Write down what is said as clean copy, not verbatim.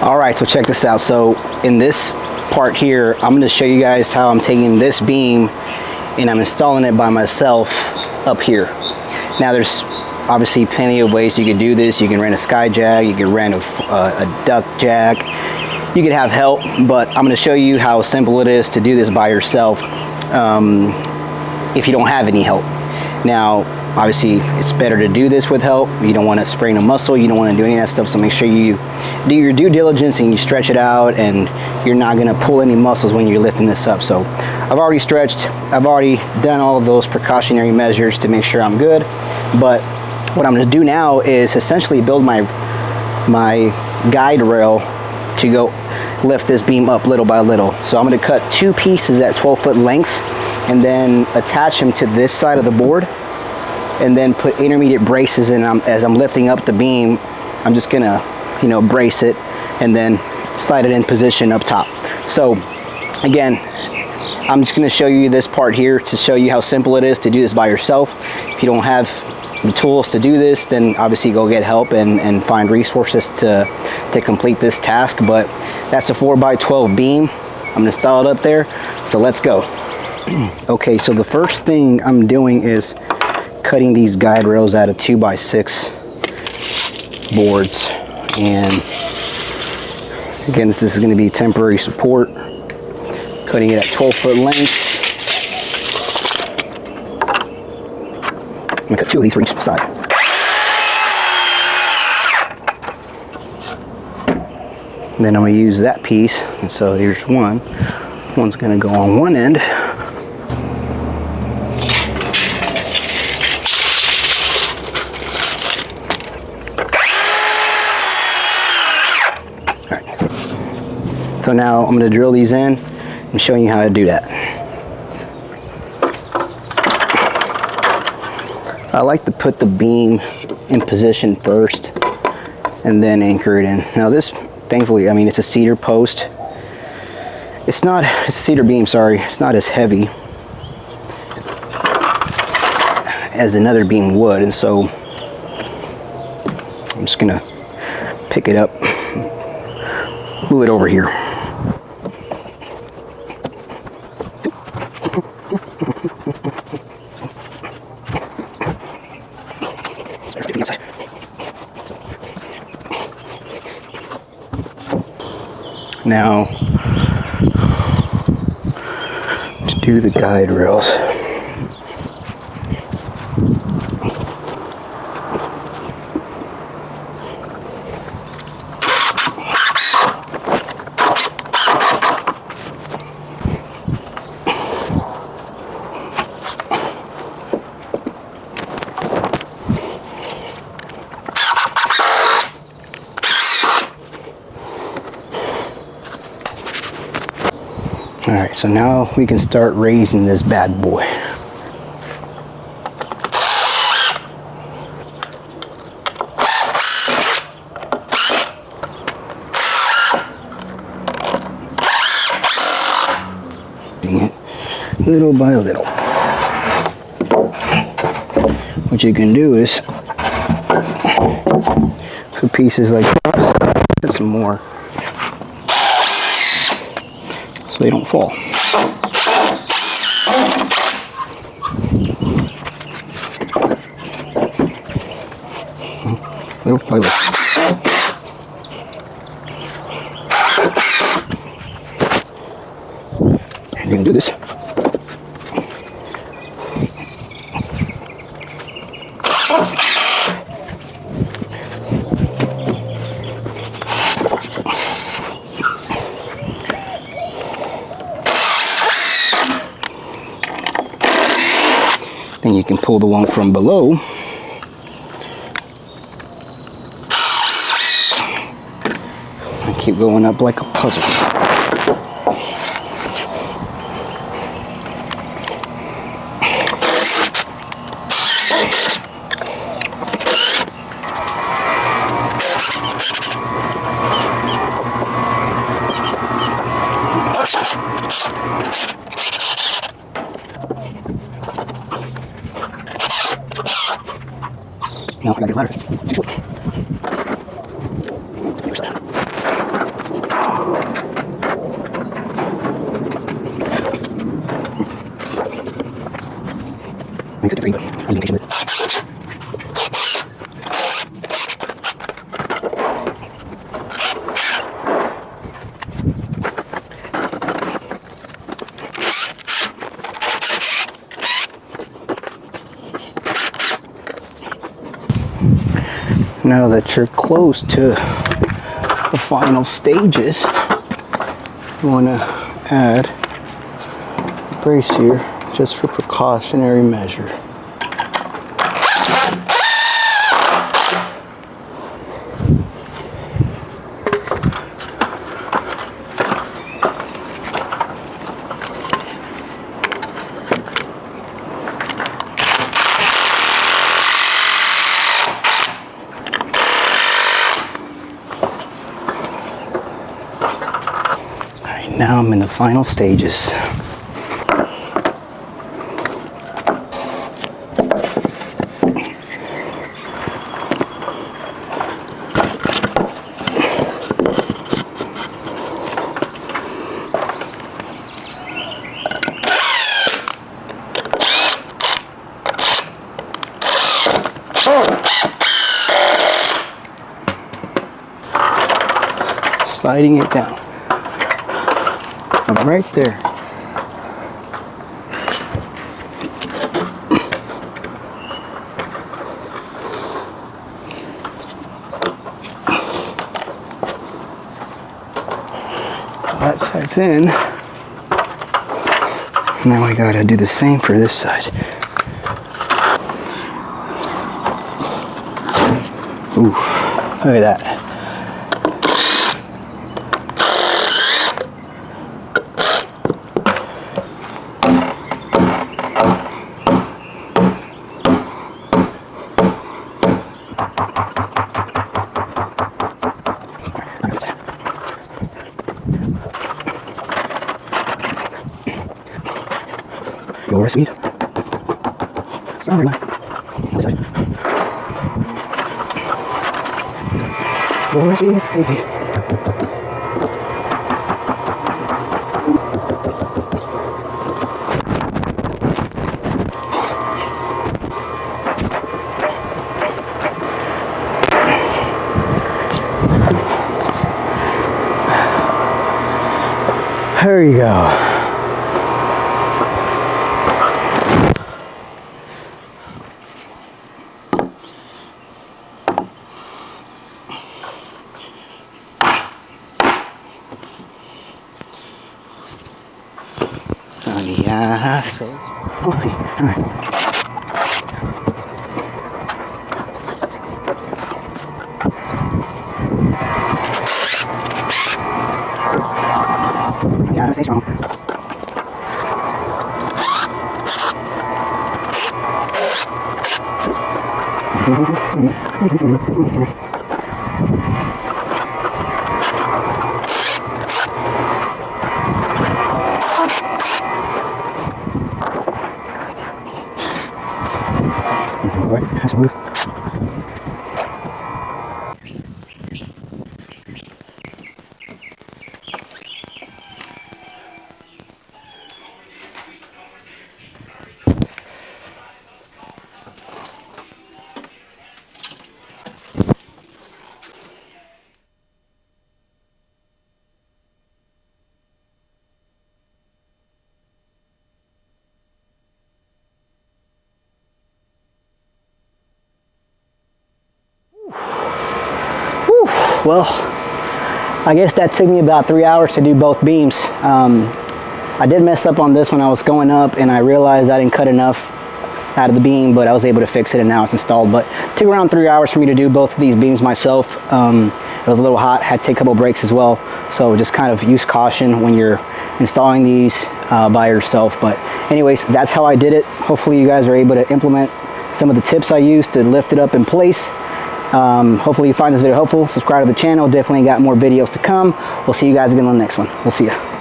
All right, so check this out. So in this part here, I'm going to show you guys how I'm taking this beam and I'm installing it by myself up here. Now there's obviously plenty of ways you could do this. You can rent a sky jag, you can rent a duck jag, you could have help, but I'm going to show you how simple it is to do this by yourself if you don't have any help. Now obviously it's better to do this with help. You don't want to sprain a muscle, you don't want to do any of that stuff, so make sure you do your due diligence and you stretch it out, and you're not going to pull any muscles when you're lifting this up. So I've already stretched, I've already done all of those precautionary measures to make sure I'm good, but what I'm going to do now is essentially build my guide rail to go lift this beam up little by little. So I'm going to cut 2 pieces at 12-foot lengths and then attach them to this side of the board, and then put intermediate braces in. As I'm lifting up the beam, I'm just gonna, brace it and then slide it in position up top. So again, I'm just gonna show you this part here to show you how simple it is to do this by yourself. If you don't have the tools to do this, then obviously go get help and find resources to complete this task. But that's a 4x12 beam. I'm gonna install it up there, so let's go. Okay, so the first thing I'm doing is cutting these guide rails out of 2x6 boards, and again, this is going to be temporary support. Cutting it at 12-foot lengths. I'm going to cut 2 of these for each side. And then I'm going to use that piece, and so here's one. One's going to go on one end. So now I'm going to drill these in and show you how to do that. I like to put the beam in position first and then anchor it in. Now this, thankfully, it's a cedar post. It's a cedar beam, sorry. It's not as heavy as another beam would, and so I'm just going to pick it up, move it over here. Now, to do the guide rails. Alright, so now we can start raising this bad boy. Little by little. What you can do is put pieces like that, put some more, so they don't fall. Little by little. And you can do this. Then you can pull the one from below and keep going up like a puzzle. Now I gotta get ladders. Too short. Here's that. I could agree, but I'm being patient with it. Now that you're close to the final stages, you want to add a brace here just for precautionary measure. Now I'm in the final stages. Sliding it down. I'm right there. That side's in. Now we gotta do the same for this side. Ooh, look at that. Lower speed. Sorry, this side. Lower speed. There you go. Yeah, so all right. Yeah, stay strong. Right, has to move. Well, I guess that took me about 3 hours to do both beams. I did mess up on this when I was going up, and I realized I didn't cut enough out of the beam, but I was able to fix it, and now it's installed. But it took around 3 hours for me to do both of these beams myself. It was a little hot, had to take a couple breaks as well. So just kind of use caution when you're installing these by yourself. But anyways, that's how I did it. Hopefully you guys are able to implement some of the tips I used to lift it up in place. Hopefully you find this video helpful. Subscribe to the channel. Definitely got more videos to come. We'll see you guys again on the next one. We'll see you.